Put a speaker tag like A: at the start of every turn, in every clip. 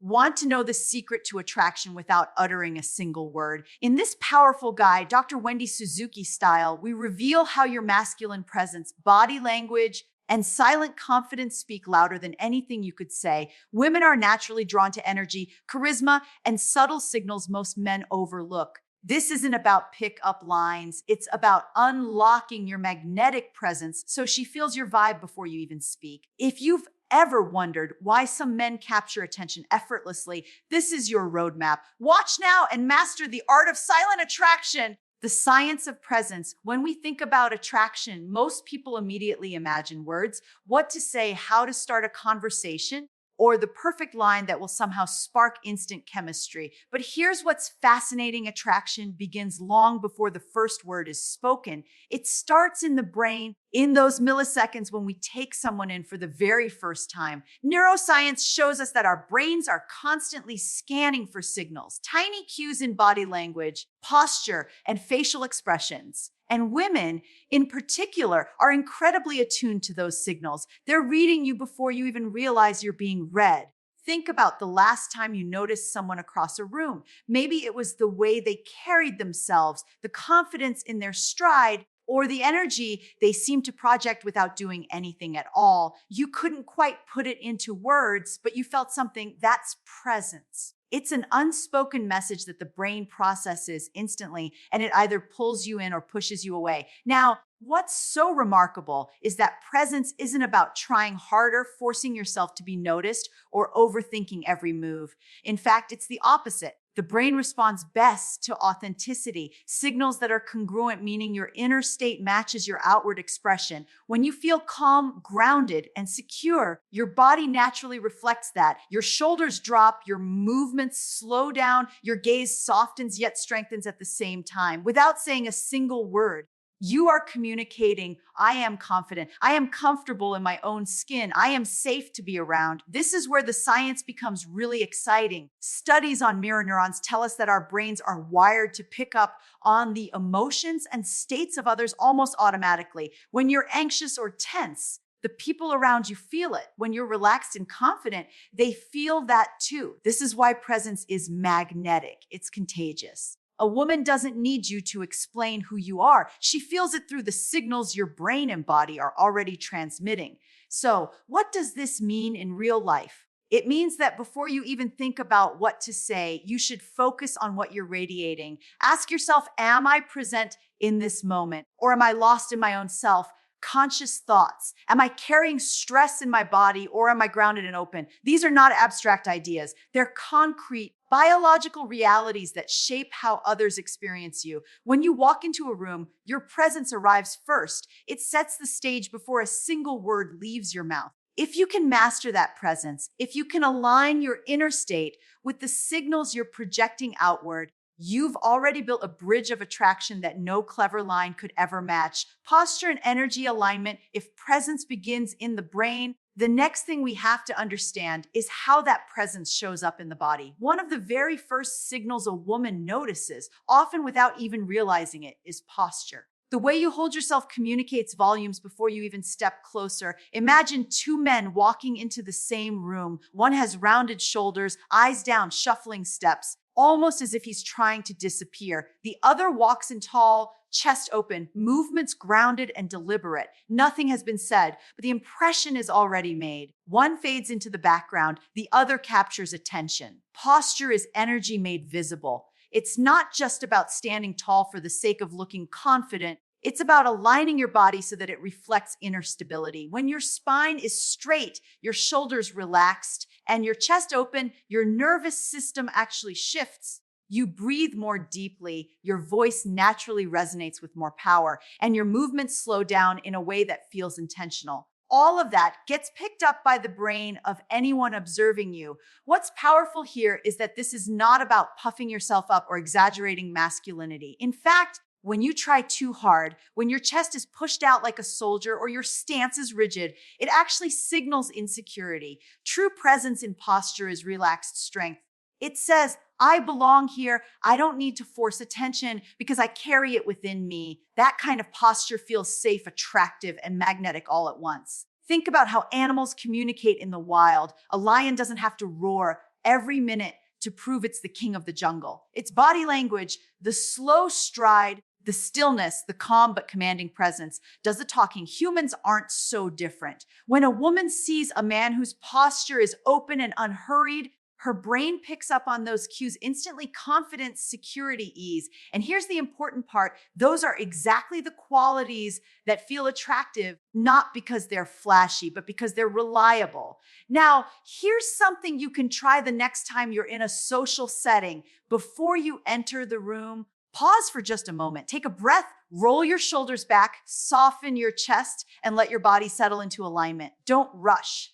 A: Want to know the secret to attraction without uttering a single word? In this powerful guide, Dr. Wendy Suzuki style, we reveal how your masculine presence, body language, and silent confidence speak louder than anything you could say. Women are naturally drawn to energy, charisma, and subtle signals most men overlook. This isn't about pick-up lines. It's about unlocking your magnetic presence so she feels your vibe before you even speak. If you've ever wondered why some men capture attention effortlessly, this is your roadmap. Watch now and master the art of silent attraction. The science of presence. When we think about attraction, most people immediately imagine words, what to say, how to start a conversation, or the perfect line that will somehow spark instant chemistry. But here's what's fascinating. Attraction begins long before the first word is spoken. It starts in the brain, in those milliseconds when we take someone in for the very first time. Neuroscience shows us that our brains are constantly scanning for signals, tiny cues in body language, posture, and facial expressions. And women, in particular, are incredibly attuned to those signals. They're reading you before you even realize you're being read. Think about the last time you noticed someone across a room. Maybe it was the way they carried themselves, the confidence in their stride, or the energy they seemed to project without doing anything at all. You couldn't quite put it into words, but you felt something. That's presence. It's an unspoken message that the brain processes instantly, and it either pulls you in or pushes you away. Now, what's so remarkable is that presence isn't about trying harder, forcing yourself to be noticed, or overthinking every move. In fact, it's the opposite. The brain responds best to authenticity, signals that are congruent, meaning your inner state matches your outward expression. When you feel calm, grounded, and secure, your body naturally reflects that. Your shoulders drop, your movements slow down, your gaze softens yet strengthens at the same time. Without saying a single word, you are communicating, I am confident, I am comfortable in my own skin, I am safe to be around. This is where the science becomes really exciting. Studies on mirror neurons tell us that our brains are wired to pick up on the emotions and states of others almost automatically. When you're anxious or tense, the people around you feel it. When you're relaxed and confident, they feel that too. This is why presence is magnetic. It's contagious. A woman doesn't need you to explain who you are. She feels it through the signals your brain and body are already transmitting. So, what does this mean in real life? It means that before you even think about what to say, you should focus on what you're radiating. Ask yourself, am I present in this moment? Or am I lost in my own self? Conscious thoughts. Am I carrying stress in my body, or am I grounded and open? These are not abstract ideas. They're concrete, biological realities that shape how others experience you. When you walk into a room, your presence arrives first. It sets the stage before a single word leaves your mouth. If you can master that presence, if you can align your inner state with the signals you're projecting outward, you've already built a bridge of attraction that no clever line could ever match. Posture and energy alignment. If presence begins in the brain, the next thing we have to understand is how that presence shows up in the body. One of the very first signals a woman notices, often without even realizing it, is posture. The way you hold yourself communicates volumes before you even step closer. Imagine two men walking into the same room. One has rounded shoulders, eyes down, shuffling steps, almost as if he's trying to disappear. The other walks in tall, chest open, movements grounded and deliberate. Nothing has been said, but the impression is already made. One fades into the background, the other captures attention. Posture is energy made visible. It's not just about standing tall for the sake of looking confident. It's about aligning your body so that it reflects inner stability. When your spine is straight, your shoulders relaxed, and your chest open, your nervous system actually shifts. You breathe more deeply, your voice naturally resonates with more power, and your movements slow down in a way that feels intentional. All of that gets picked up by the brain of anyone observing you. What's powerful here is that this is not about puffing yourself up or exaggerating masculinity. In fact, when you try too hard, when your chest is pushed out like a soldier or your stance is rigid, it actually signals insecurity. True presence in posture is relaxed strength. It says, I belong here. I don't need to force attention because I carry it within me. That kind of posture feels safe, attractive, and magnetic all at once. Think about how animals communicate in the wild. A lion doesn't have to roar. every minute to prove it's the king of the jungle. It's body language, the slow stride, the stillness, the calm but commanding presence does the talking. Humans aren't so different. When a woman sees a man whose posture is open and unhurried, her brain picks up on those cues instantly: confidence, security, ease. And here's the important part: those are exactly the qualities that feel attractive, not because they're flashy, but because they're reliable. Now, here's something you can try the next time you're in a social setting. Before you enter the room, pause for just a moment. Take a breath, roll your shoulders back, soften your chest, and let your body settle into alignment. Don't rush.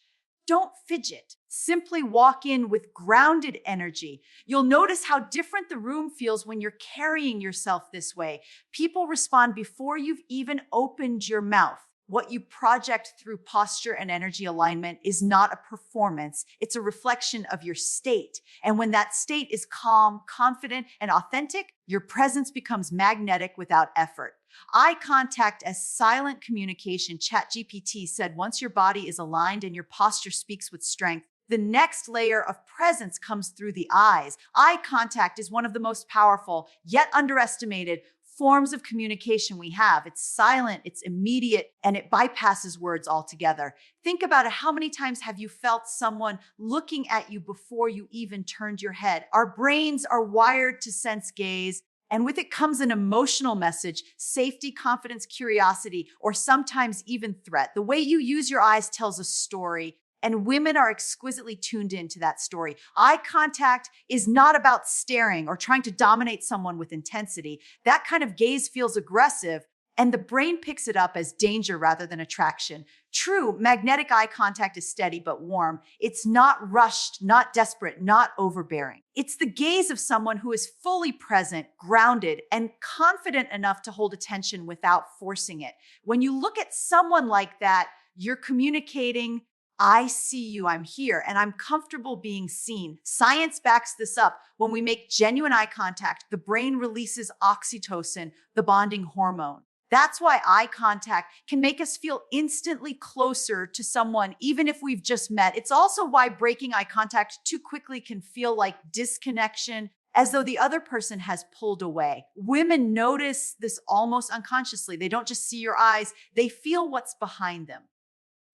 A: Don't fidget. Simply walk in with grounded energy. You'll notice how different the room feels when you're carrying yourself this way. People respond before you've even opened your mouth. What you project through posture and energy alignment is not a performance. It's a reflection of your state. And when that state is calm, confident, and authentic, your presence becomes magnetic without effort. Eye contact as silent communication. ChatGPT said once your body is aligned and your posture speaks with strength, the next layer of presence comes through the eyes. Eye contact is one of the most powerful, yet underestimated forms of communication we have. It's silent, it's immediate, and it bypasses words altogether. Think about it. How many times have you felt someone looking at you before you even turned your head? Our brains are wired to sense gaze, and with it comes an emotional message: safety, confidence, curiosity, or sometimes even threat. The way you use your eyes tells a story, and women are exquisitely tuned into that story. Eye contact is not about staring or trying to dominate someone with intensity. That kind of gaze feels aggressive, and the brain picks it up as danger rather than attraction. True, magnetic eye contact is steady but warm. It's not rushed, not desperate, not overbearing. It's the gaze of someone who is fully present, grounded, and confident enough to hold attention without forcing it. When you look at someone like that, you're communicating: I see you, I'm here, and I'm comfortable being seen. Science backs this up. When we make genuine eye contact, the brain releases oxytocin, the bonding hormone. That's why eye contact can make us feel instantly closer to someone, even if we've just met. It's also why breaking eye contact too quickly can feel like disconnection, as though the other person has pulled away. Women notice this almost unconsciously. They don't just see your eyes, they feel what's behind them.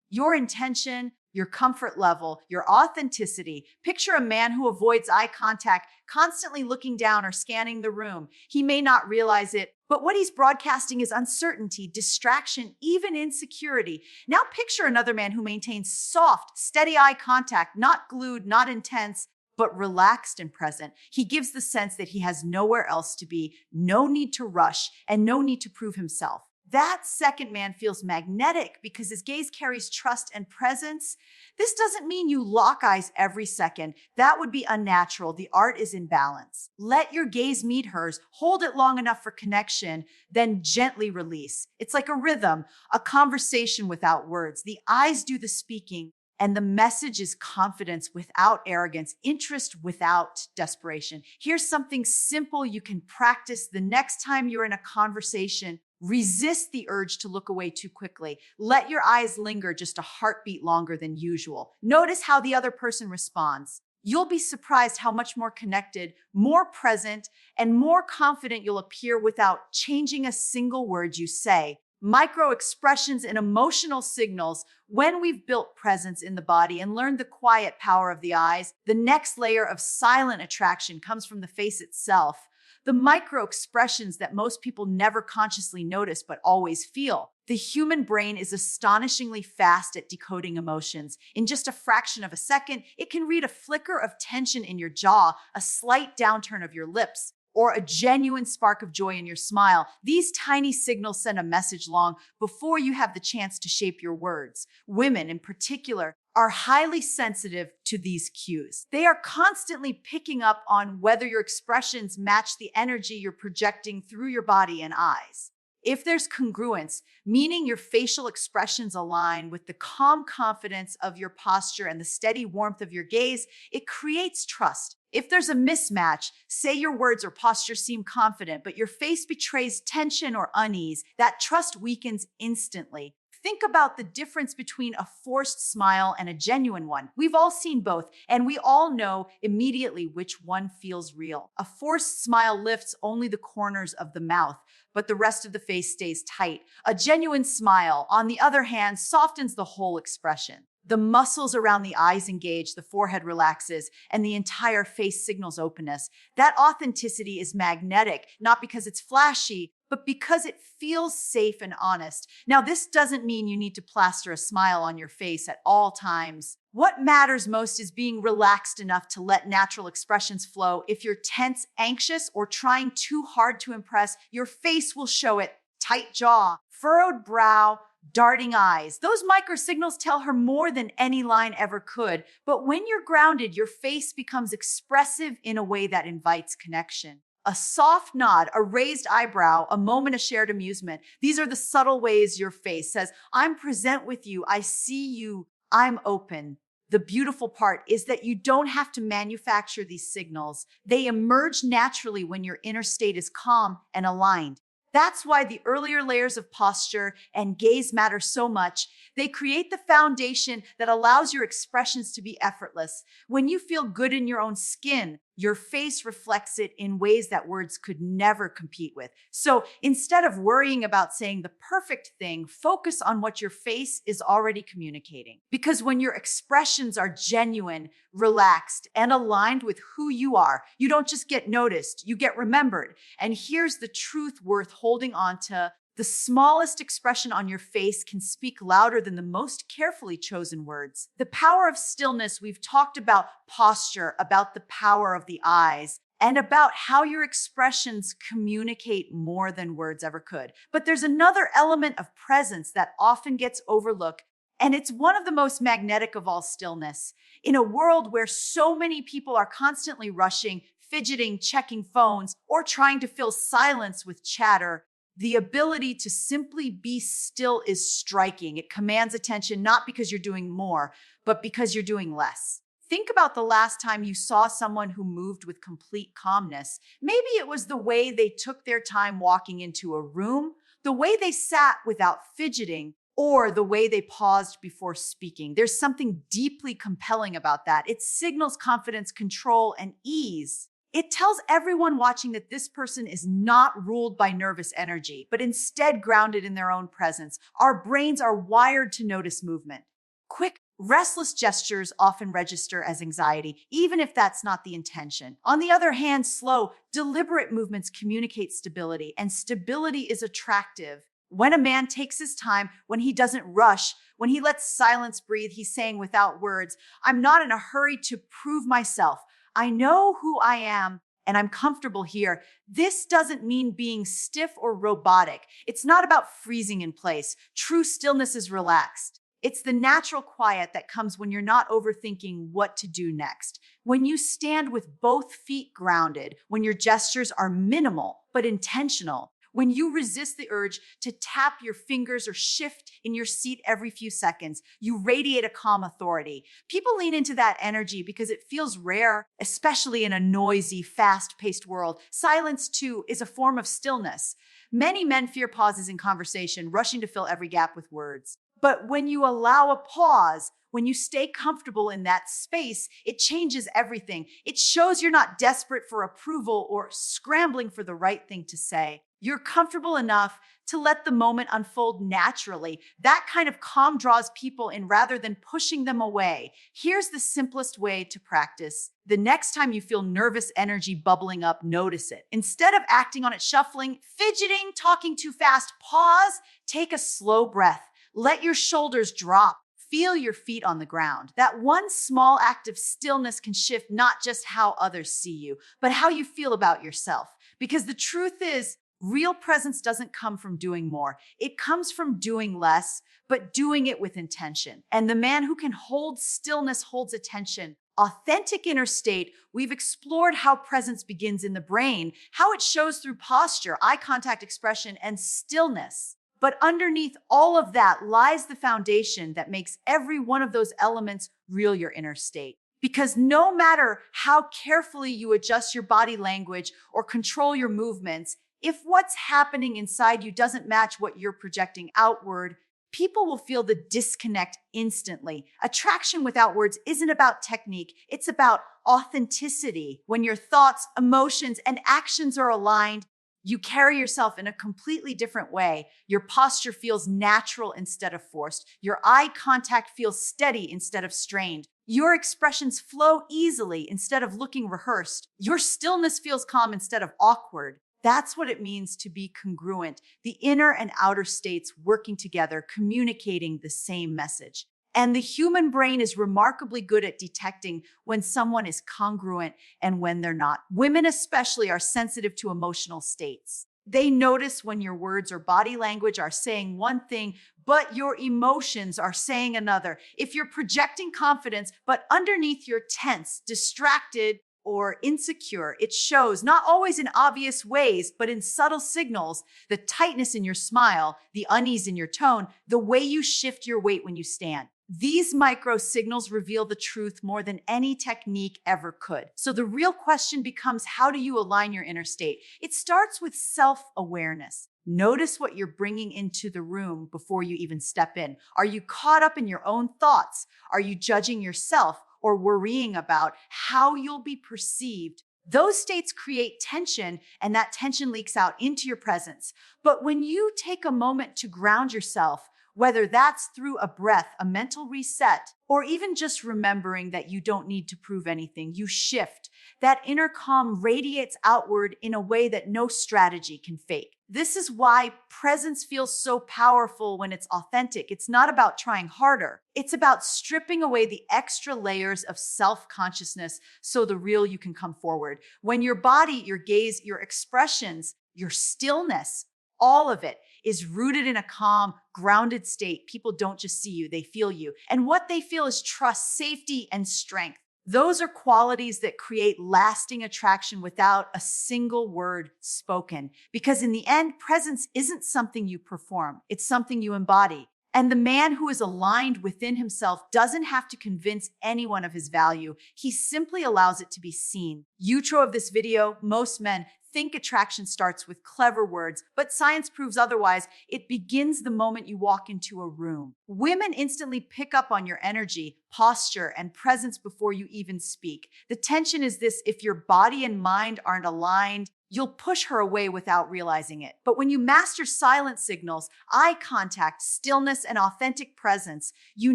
A: Your intention, your comfort level, your authenticity. Picture a man who avoids eye contact, constantly looking down or scanning the room. He may not realize it, but what he's broadcasting is uncertainty, distraction, even insecurity. Now picture another man who maintains soft, steady eye contact, not glued, not intense, but relaxed and present. He gives the sense that he has nowhere else to be, no need to rush, and no need to prove himself. That second man feels magnetic because his gaze carries trust and presence. This doesn't mean you lock eyes every second. That would be unnatural. The art is in balance. Let your gaze meet hers, hold it long enough for connection, then gently release. It's like a rhythm, a conversation without words. The eyes do the speaking, and the message is confidence without arrogance, interest without desperation. Here's something simple you can practice the next time you're in a conversation. Resist the urge to look away too quickly. Let your eyes linger just a heartbeat longer than usual. Notice how the other person responds. You'll be surprised how much more connected, more present, and more confident you'll appear without changing a single word you say. Micro expressions and emotional signals. When we've built presence in the body and learned the quiet power of the eyes, the next layer of silent attraction comes from the face itself. The micro expressions that most people never consciously notice but always feel. The human brain is astonishingly fast at decoding emotions. In just a fraction of a second, it can read a flicker of tension in your jaw, a slight downturn of your lips, or a genuine spark of joy in your smile. These tiny signals send a message long before you have the chance to shape your words. Women, in particular, are highly sensitive to these cues. They are constantly picking up on whether your expressions match the energy you're projecting through your body and eyes. If there's congruence, meaning your facial expressions align with the calm confidence of your posture and the steady warmth of your gaze, it creates trust. If there's a mismatch, say your words or posture seem confident, but your face betrays tension or unease, that trust weakens instantly. Think about the difference between a forced smile and a genuine one. We've all seen both, and we all know immediately which one feels real. A forced smile lifts only the corners of the mouth, but the rest of the face stays tight. A genuine smile, on the other hand, softens the whole expression. The muscles around the eyes engage, the forehead relaxes, and the entire face signals openness. That authenticity is magnetic, not because it's flashy, but because it feels safe and honest. Now, this doesn't mean you need to plaster a smile on your face at all times. What matters most is being relaxed enough to let natural expressions flow. If you're tense, anxious, or trying too hard to impress, your face will show it. Tight jaw, furrowed brow, darting eyes. Those micro signals tell her more than any line ever could. But when you're grounded, your face becomes expressive in a way that invites connection. A soft nod, a raised eyebrow, a moment of shared amusement. These are the subtle ways your face says, I'm present with you, I see you, I'm open. The beautiful part is that you don't have to manufacture these signals. They emerge naturally when your inner state is calm and aligned. That's why the earlier layers of posture and gaze matter so much. They create the foundation that allows your expressions to be effortless. When you feel good in your own skin, your face reflects it in ways that words could never compete with. So instead of worrying about saying the perfect thing, focus on what your face is already communicating. Because when your expressions are genuine, relaxed, and aligned with who you are, you don't just get noticed, you get remembered. And here's the truth worth holding on to. The smallest expression on your face can speak louder than the most carefully chosen words. The power of stillness, we've talked about posture, about the power of the eyes, and about how your expressions communicate more than words ever could. But there's another element of presence that often gets overlooked, and it's one of the most magnetic of all: stillness. In a world where so many people are constantly rushing, fidgeting, checking phones, or trying to fill silence with chatter, the ability to simply be still is striking. It commands attention, not because you're doing more, but because you're doing less. Think about the last time you saw someone who moved with complete calmness. Maybe it was the way they took their time walking into a room, the way they sat without fidgeting, or the way they paused before speaking. There's something deeply compelling about that. It signals confidence, control, and ease. It tells everyone watching that this person is not ruled by nervous energy, but instead grounded in their own presence. Our brains are wired to notice movement. Quick, restless gestures often register as anxiety, even if that's not the intention. On the other hand, slow, deliberate movements communicate stability, and stability is attractive. When a man takes his time, when he doesn't rush, when he lets silence breathe, he's saying without words, I'm not in a hurry to prove myself. I know who I am and I'm comfortable here. This doesn't mean being stiff or robotic. It's not about freezing in place. True stillness is relaxed. It's the natural quiet that comes when you're not overthinking what to do next. When you stand with both feet grounded, when your gestures are minimal but intentional, when you resist the urge to tap your fingers or shift in your seat every few seconds, you radiate a calm authority. People lean into that energy because it feels rare, especially in a noisy, fast-paced world. Silence, too, is a form of stillness. Many men fear pauses in conversation, rushing to fill every gap with words. But when you allow a pause, when you stay comfortable in that space, it changes everything. It shows you're not desperate for approval or scrambling for the right thing to say. You're comfortable enough to let the moment unfold naturally. That kind of calm draws people in rather than pushing them away. Here's the simplest way to practice. The next time you feel nervous energy bubbling up, notice it. Instead of acting on it, shuffling, fidgeting, talking too fast, pause, take a slow breath. Let your shoulders drop. Feel your feet on the ground. That one small act of stillness can shift not just how others see you, but how you feel about yourself. Because the truth is, real presence doesn't come from doing more. It comes from doing less, but doing it with intention. And the man who can hold stillness holds attention. Authentic inner state, we've explored how presence begins in the brain, how it shows through posture, eye contact, expression, and stillness. But underneath all of that lies the foundation that makes every one of those elements real your inner state. Because no matter how carefully you adjust your body language or control your movements, if what's happening inside you doesn't match what you're projecting outward, people will feel the disconnect instantly. Attraction without words isn't about technique, it's about authenticity. When your thoughts, emotions, and actions are aligned, you carry yourself in a completely different way. Your posture feels natural instead of forced. Your eye contact feels steady instead of strained. Your expressions flow easily instead of looking rehearsed. Your stillness feels calm instead of awkward. That's what it means to be congruent, the inner and outer states working together, communicating the same message. And the human brain is remarkably good at detecting when someone is congruent and when they're not. Women especially are sensitive to emotional states. They notice when your words or body language are saying one thing, but your emotions are saying another. If you're projecting confidence, but underneath you're tense, distracted, or insecure, it shows, not always in obvious ways, but in subtle signals: the tightness in your smile, the unease in your tone, the way you shift your weight when you stand. These micro signals reveal the truth more than any technique ever could. So the real question becomes, how do you align your inner state? It starts with self-awareness. Notice what you're bringing into the room before you even step in. Are you caught up in your own thoughts? Are you judging yourself or worrying about how you'll be perceived? Those states create tension, and that tension leaks out into your presence. But when you take a moment to ground yourself, whether that's through a breath, a mental reset, or even just remembering that you don't need to prove anything, you shift. That inner calm radiates outward in a way that no strategy can fake. This is why presence feels so powerful when it's authentic. It's not about trying harder. It's about stripping away the extra layers of self-consciousness so the real you can come forward. When your body, your gaze, your expressions, your stillness, all of it is rooted in a calm, grounded state, people don't just see you, they feel you. And what they feel is trust, safety, and strength. Those are qualities that create lasting attraction without a single word spoken. Because in the end, presence isn't something you perform, it's something you embody. And the man who is aligned within himself doesn't have to convince anyone of his value. He simply allows it to be seen. Outro of this video: most men think attraction starts with clever words, but science proves otherwise. It begins the moment you walk into a room. Women instantly pick up on your energy, posture, and presence before you even speak. The tension is this: if your body and mind aren't aligned, you'll push her away without realizing it. But when you master silent signals, eye contact, stillness, and authentic presence, you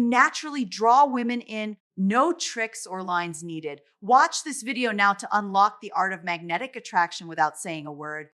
A: naturally draw women in. No tricks or lines needed. Watch this video now to unlock the art of magnetic attraction without saying a word.